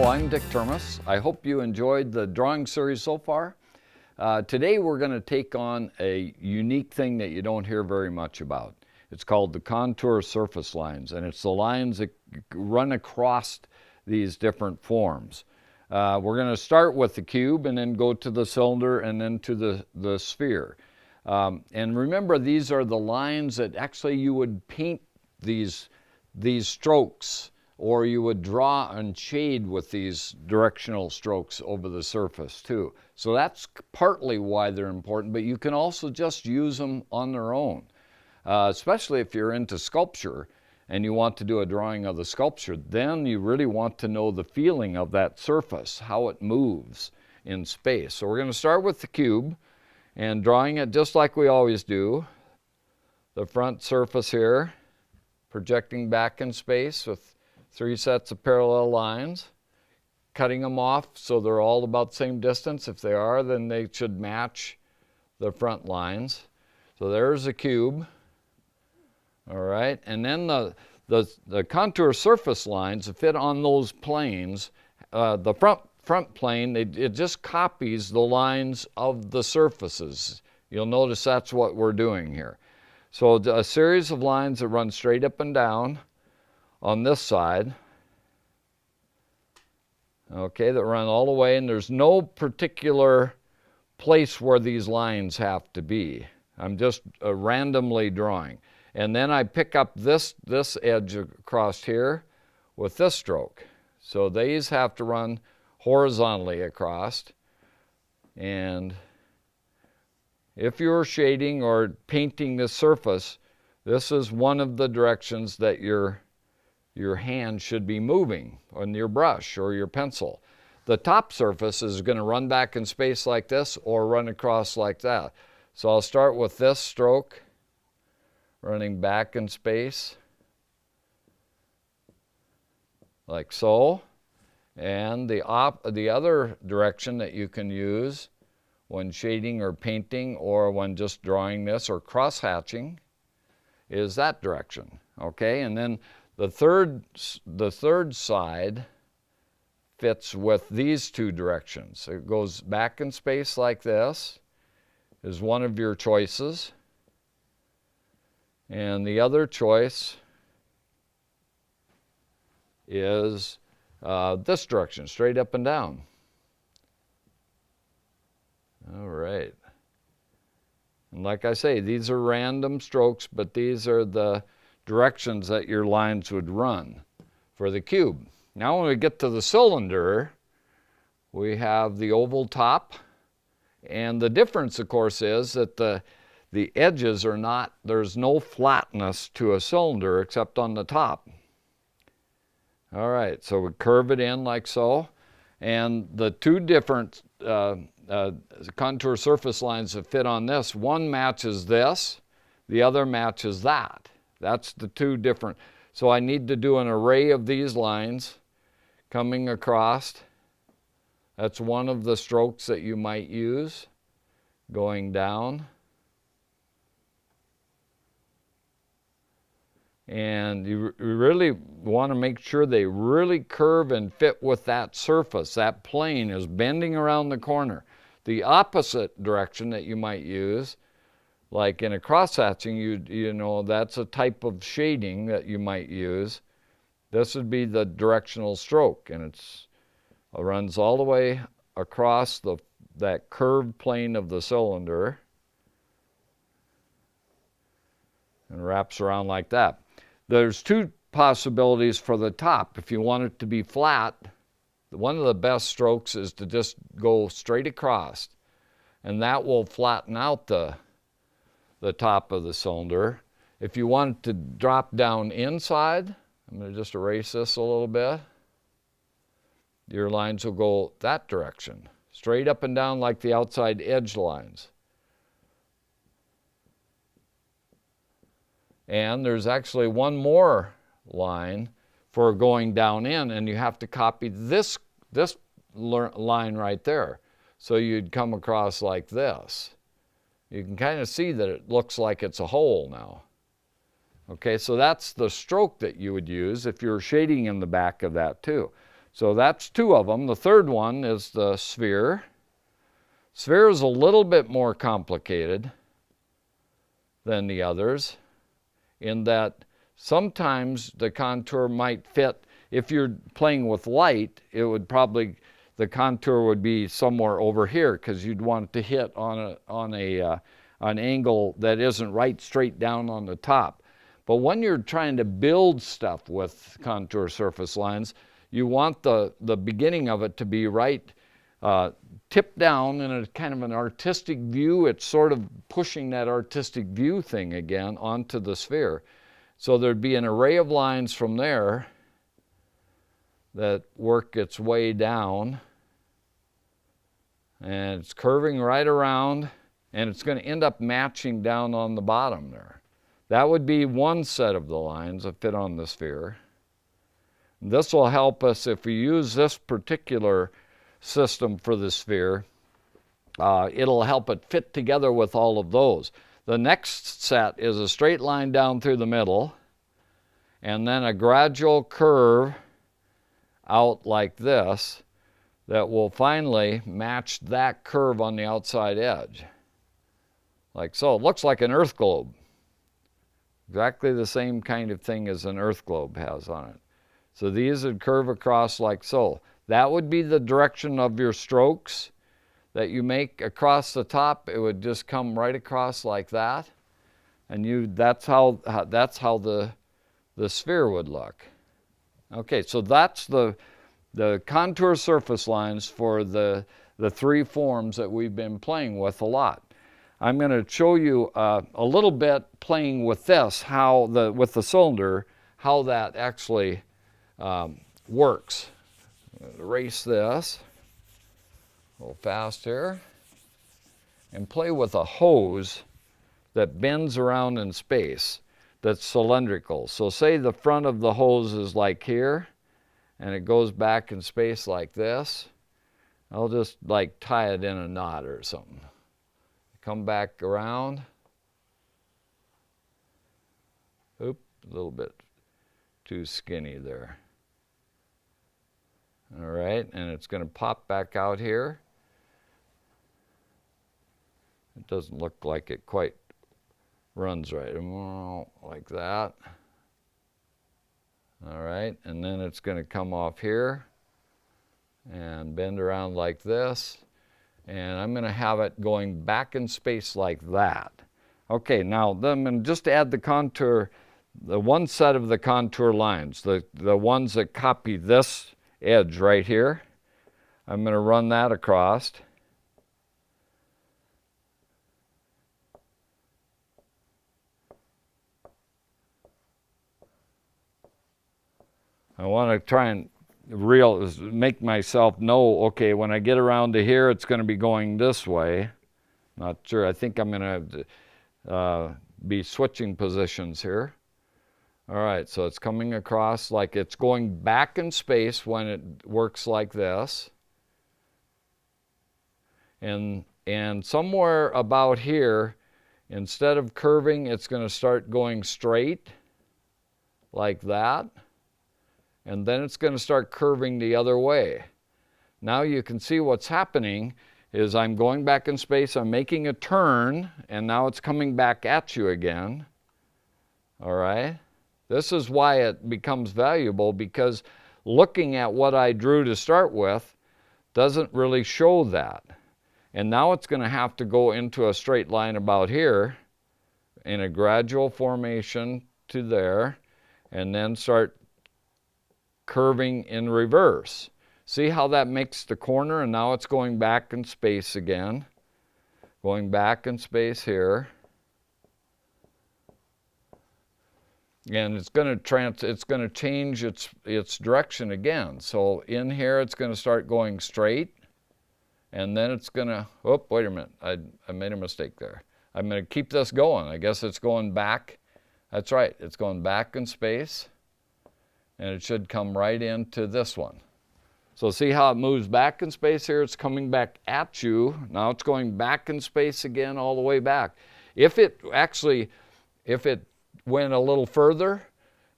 I'm Dick Termes. I hope you enjoyed the drawing series so far. Today we're going to take on a unique thing that you don't hear very much about. It's called the contour surface lines, and it's the lines that run across these different forms. We're going to start with the cube and then go to the cylinder and then to the sphere. And remember, these are the lines that actually you would paint these strokes, or you would draw and shade with these directional strokes over the surface too. So that's partly why they're important, but you can also just use them on their own, especially if you're into sculpture and you want to do a drawing of the sculpture. Then you really want to know the feeling of that surface, how it moves in space. So we're going to start with the cube and drawing it just like we always do. The front surface here, projecting back in space with 3 sets of parallel lines, cutting them off so they're all about the same distance. If they are, then they should match the front lines. So there's the cube. All right, and then the contour surface lines that fit on those planes, the front plane, it just copies the lines of the surfaces. You'll notice that's what we're doing here. So a series of lines that run straight up and down on this side, okay, that run all the way, and there's no particular place where these lines have to be. I'm just randomly drawing. And then I pick up this edge across here with this stroke. So these have to run horizontally across. And if you're shading or painting the surface, this is one of the directions that your hand should be moving on your brush or your pencil. The top surface is going to run back in space like this or run across like that. So I'll start with this stroke, running back in space, like so. And the other direction that you can use when shading or painting or when just drawing this or cross-hatching is that direction, okay? And then the third side fits with these two directions. It goes back in space like this is one of your choices. And the other choice is this direction, straight up and down. All right. And like I say, these are random strokes, but these are the directions that your lines would run for the cube. Now when we get to the cylinder, we have the oval top, and the difference, of course, is that the edges are not, there's no flatness to a cylinder except on the top. All right, so we curve it in like so, and the two different contour surface lines that fit on this, one matches this, the other matches that. That's the two different. So I need to do an array of these lines coming across. That's one of the strokes that you might use, going down. And you really want to make sure they really curve and fit with that surface. That plane is bending around the corner. The opposite direction that you might use, like in a cross-hatching, you know, that's a type of shading that you might use. This would be the directional stroke, and it runs all the way across that curved plane of the cylinder and wraps around like that. There's two possibilities for the top. If you want it to be flat, one of the best strokes is to just go straight across, and that will flatten out the top of the cylinder. If you want it to drop down inside, I'm going to just erase this a little bit. Your lines will go that direction, straight up and down like the outside edge lines. And there's actually one more line for going down in, and you have to copy this line right there. So you'd come across like this. You can kind of see that it looks like it's a hole now. Okay, so that's the stroke that you would use if you're shading in the back of that too. So that's two of them. The third one is the sphere. Sphere is a little bit more complicated than the others in that sometimes the contour might fit. If you're playing with light, it would probably, the contour would be somewhere over here because you'd want it to hit on an angle that isn't right straight down on the top. But when you're trying to build stuff with contour surface lines, you want the beginning of it to be right tipped down in a kind of an artistic view. It's sort of pushing that artistic view thing again onto the sphere. So there'd be an array of lines from there that work its way down, and it's curving right around, and it's going to end up matching down on the bottom there. That would be one set of the lines that fit on the sphere. This will help us if we use this particular system for the sphere. It'll help it fit together with all of those. The next set is a straight line down through the middle, and then a gradual curve out like this that will finally match that curve on the outside edge. Like so. It looks like an earth globe. Exactly the same kind of thing as an earth globe has on it. So these would curve across like so. That would be the direction of your strokes that you make across the top. It would just come right across like that. And that's how the sphere would look. Okay, so that's the contour surface lines for the three forms that we've been playing with a lot. I'm going to show you a little bit playing with this, with the cylinder, how that actually works. Erase this a little fast here and play with a hose that bends around in space that's cylindrical. So say the front of the hose is like here and it goes back in space like this. I'll just like tie it in a knot or something. Come back around. Oop, a little bit too skinny there. All right, and it's going to pop back out here. It doesn't look like it quite runs right. Like that. All right, and then it's going to come off here and bend around like this. And I'm going to have it going back in space like that. Okay, now then I'm going to just add the contour, the one set of the contour lines, the ones that copy this edge right here. I'm going to run that across. I want to try and make myself know, okay, when I get around to here, it's going to be going this way. Not sure. I think I'm going to be switching positions here. All right, so it's coming across like it's going back in space when it works like this. And somewhere about here, instead of curving, it's going to start going straight like that. And then it's going to start curving the other way. Now you can see what's happening is I'm going back in space, I'm making a turn, and now it's coming back at you again. All right? This is why it becomes valuable, because looking at what I drew to start with doesn't really show that. And now it's going to have to go into a straight line about here in a gradual formation to there, and then start curving in reverse. See how that makes the corner, and now it's going back in space again. Going back in space here. And it's going to change its direction again. So in here it's going to start going straight, and then it's going to, oh, wait a minute, I made a mistake there. I'm going to keep this going. I guess it's going back. That's right, it's going back in space. And it should come right into this one. So see how it moves back in space here? It's coming back at you. Now it's going back in space again all the way back. If it went a little further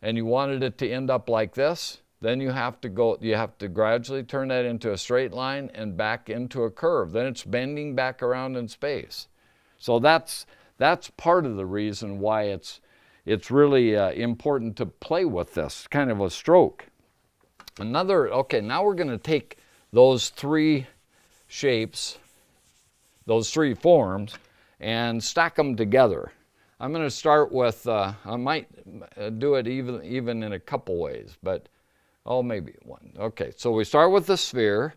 and you wanted it to end up like this, then you have to gradually turn that into a straight line and back into a curve. Then it's bending back around in space. So that's part of the reason why it's really important to play with this kind of a stroke. Okay, now we're going to take those three shapes, those three forms, and stack them together. I'm going to start with, I might do it even in a couple ways, but maybe one. Okay, so we start with the sphere,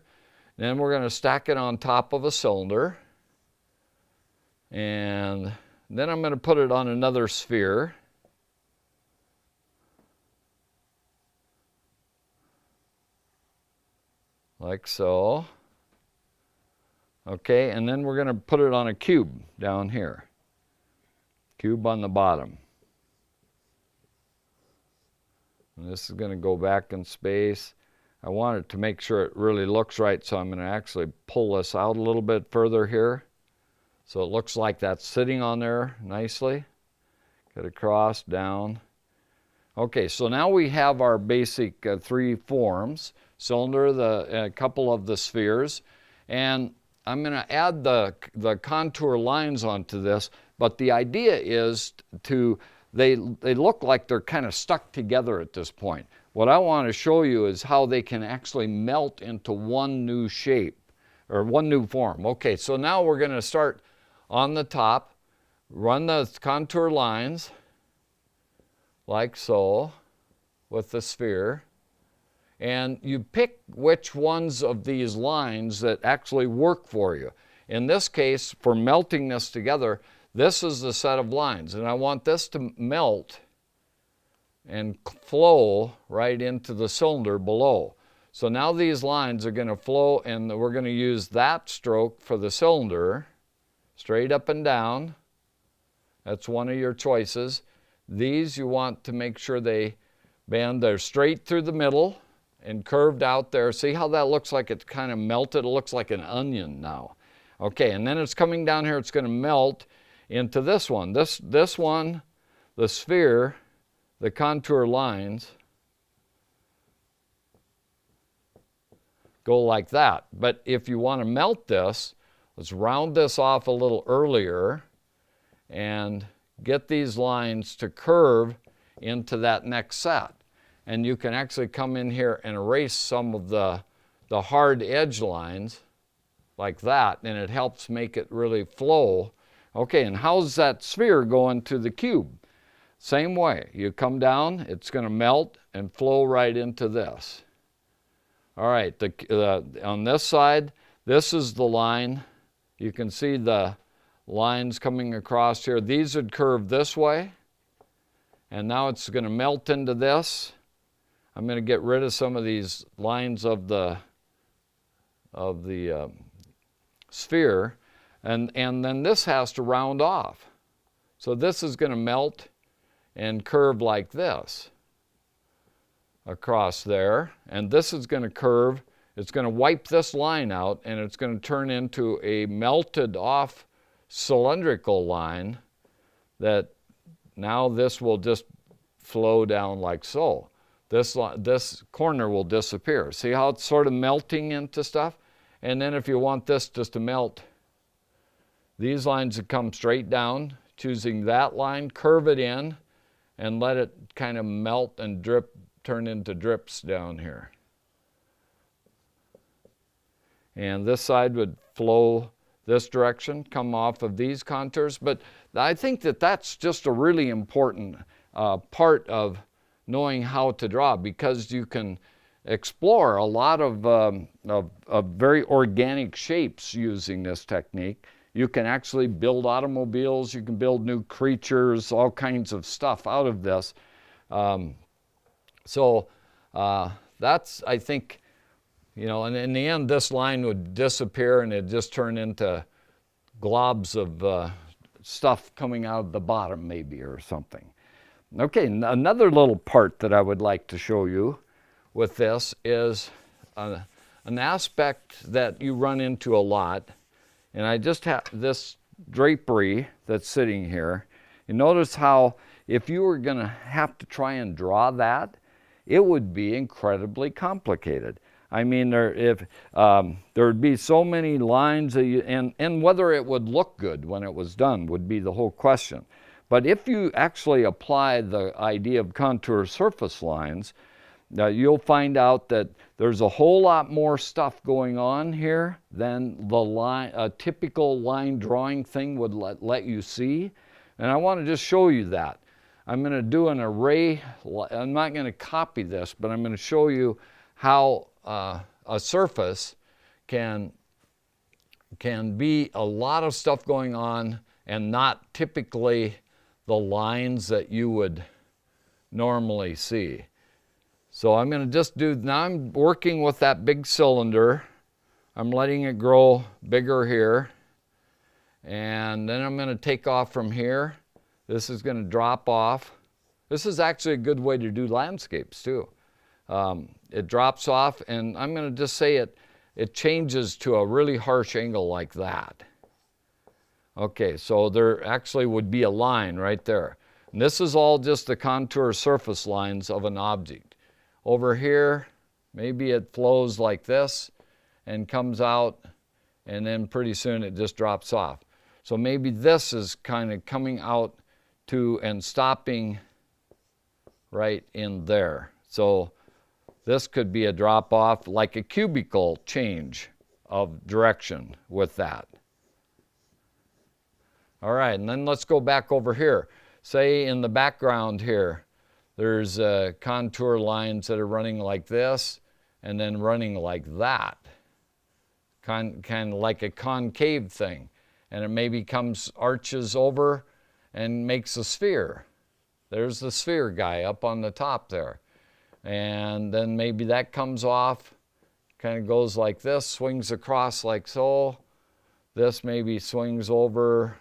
then we're going to stack it on top of a cylinder, and then I'm going to put it on another sphere. Like so. Okay, and then we're going to put it on a cube down here. Cube on the bottom. And this is going to go back in space. I want it to make sure it really looks right, so I'm going to actually pull this out a little bit further here. So it looks like that's sitting on there nicely. Get across, down. Okay, so now we have our basic three forms. Cylinder, a couple of the spheres, and I'm going to add the contour lines onto this, but the idea is they look like they're kind of stuck together at this point. What I want to show you is how they can actually melt into one new shape, or one new form. Okay, so now we're going to start on the top, run the contour lines, like so, with the sphere. And you pick which ones of these lines that actually work for you. In this case, for melting this together, this is the set of lines. And I want this to melt and flow right into the cylinder below. So now these lines are going to flow, and we're going to use that stroke for the cylinder, straight up and down. That's one of your choices. These you want to make sure they bend. They're straight through the middle and curved out there. See how that looks like it's kind of melted? It looks like an onion now. Okay, and then it's coming down here. It's going to melt into this one. This one, the sphere, the contour lines, go like that. But if you want to melt this, let's round this off a little earlier and get these lines to curve into that next set. And you can actually come in here and erase some of the hard edge lines like that, and it helps make it really flow. Okay, and how's that sphere going to the cube? Same way. You come down, it's going to melt and flow right into this. All right, on this side, this is the line. You can see the lines coming across here. These would curve this way, and now it's going to melt into this. I'm going to get rid of some of these lines of the sphere, and then this has to round off. So this is going to melt and curve like this across there, and this is going to curve. It's going to wipe this line out, and it's going to turn into a melted off cylindrical line that now this will just flow down like so. This corner will disappear. See how it's sort of melting into stuff? And then if you want this just to melt, these lines would come straight down, choosing that line, curve it in, and let it kind of melt and drip, turn into drips down here. And this side would flow this direction, come off of these contours. But I think that that's just a really important part of knowing how to draw, because you can explore a lot of very organic shapes using this technique. You can actually build automobiles, you can build new creatures, all kinds of stuff out of this. That's, I think, and in the end, this line would disappear and it'd just turn into globs of stuff coming out of the bottom maybe or something. Okay, another little part that I would like to show you with this is an aspect that you run into a lot. And I just have this drapery that's sitting here. You notice how if you were going to have to try and draw that, it would be incredibly complicated. I mean, there would be so many lines, and whether it would look good when it was done would be the whole question. But if you actually apply the idea of contour surface lines, you'll find out that there's a whole lot more stuff going on here than a typical line drawing thing would let you see. And I want to just show you that. I'm going to do an array. I'm not going to copy this, but I'm going to show you how a surface can be a lot of stuff going on and not typically the lines that you would normally see. So I'm going to just do, now I'm working with that big cylinder. I'm letting it grow bigger here. And then I'm going to take off from here. This is going to drop off. This is actually a good way to do landscapes too. It drops off, and I'm going to just say it changes to a really harsh angle like that. Okay, so there actually would be a line right there. And this is all just the contour surface lines of an object. Over here, maybe it flows like this and comes out, and then pretty soon it just drops off. So maybe this is kind of coming out to and stopping right in there. So this could be a drop off, like a cubical change of direction with that. All right, and then let's go back over here. Say in the background here, there's contour lines that are running like this and then running like that. Kind of like a concave thing. And it maybe comes, arches over and makes a sphere. There's the sphere guy up on the top there. And then maybe that comes off, kind of goes like this, swings across like so. This maybe swings over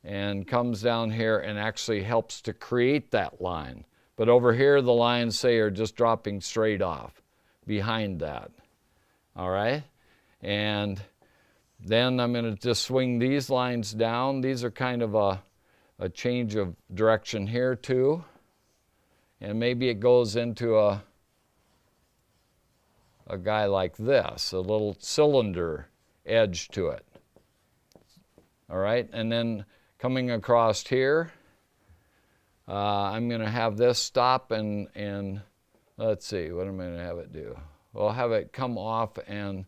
and comes down here and actually helps to create that line. But over here, the lines, say, are just dropping straight off behind that. All right? And then I'm going to just swing these lines down. These are kind of a change of direction here too. And maybe it goes into a guy like this, a little cylinder edge to it. All right, and then coming across here, I'm going to have this stop and let's see, what am I going to have it do? Well, I'll have it come off and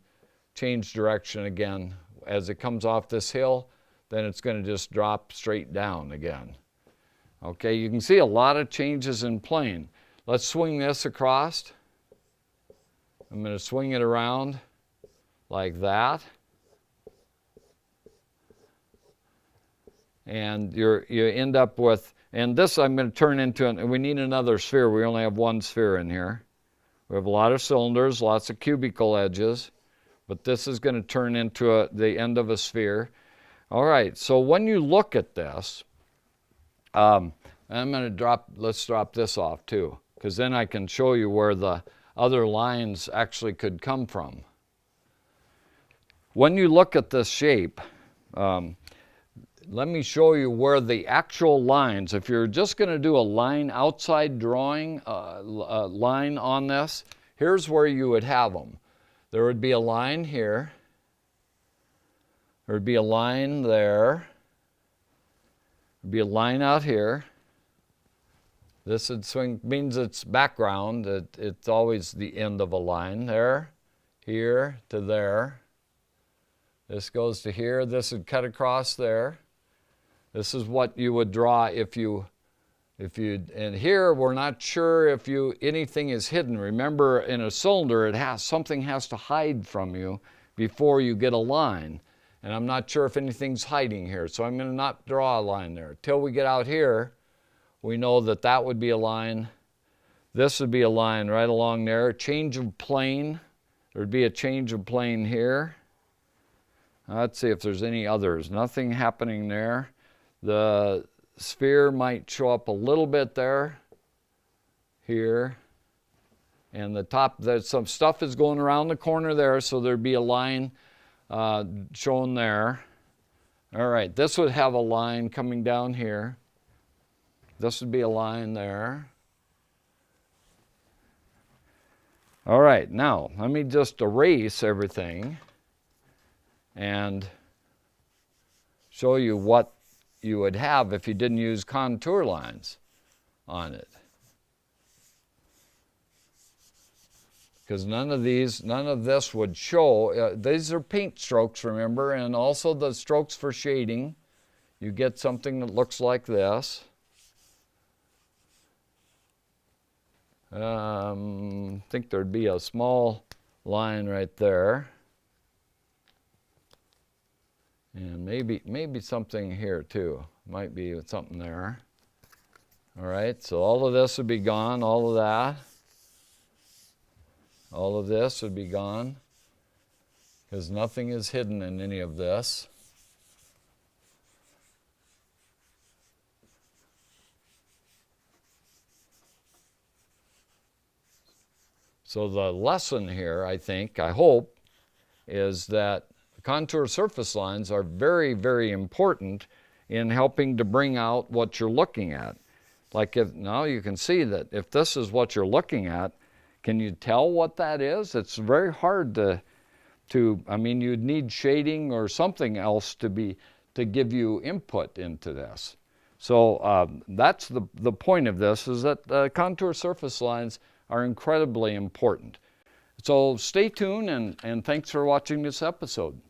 change direction again. As it comes off this hill, then it's going to just drop straight down again. Okay, you can see a lot of changes in plane. Let's swing this across. I'm going to swing it around like that. And you end up with, and this I'm going to turn into, we need another sphere. We only have one sphere in here. We have a lot of cylinders, lots of cubical edges, but this is going to turn into the end of a sphere. All right, so when you look at this, I'm going to let's drop this off too, because then I can show you where the other lines actually could come from. When you look at this shape, let me show you where the actual lines, if you're just going to do a line outside drawing, a line on this, here's where you would have them. There would be a line here. There would be a line there. There'd be a line out here. This would swing, means it's background. It's always the end of a line there, here to there. This goes to here. This would cut across there. This is what you would draw if you, and here we're not sure if anything is hidden. Remember, in a cylinder, something has to hide from you before you get a line. And I'm not sure if anything's hiding here, so I'm going to not draw a line there. Till we get out here, we know that that would be a line. This would be a line right along there. Change of plane. There'd be a change of plane here. Let's see if there's any others. Nothing happening there. The sphere might show up a little bit there, here. And the top, some stuff is going around the corner there, so there'd be a line shown there. All right, this would have a line coming down here. This would be a line there. All right, now let me just erase everything and show you what you would have if you didn't use contour lines on it. Because none of this would show. These are paint strokes, remember, and also the strokes for shading. You get something that looks like this. I think there'd be a small line right there. And maybe something here too. Might be something there. All right, so all of this would be gone, all of that. All of this would be gone because nothing is hidden in any of this. So the lesson here, I hope, is that contour surface lines are very, very important in helping to bring out what you're looking at. Like now you can see that if this is what you're looking at, can you tell what that is? It's very hard to I mean, you'd need shading or something else to give you input into this. So that's the point of this, is that contour surface lines are incredibly important. So stay tuned, and thanks for watching this episode.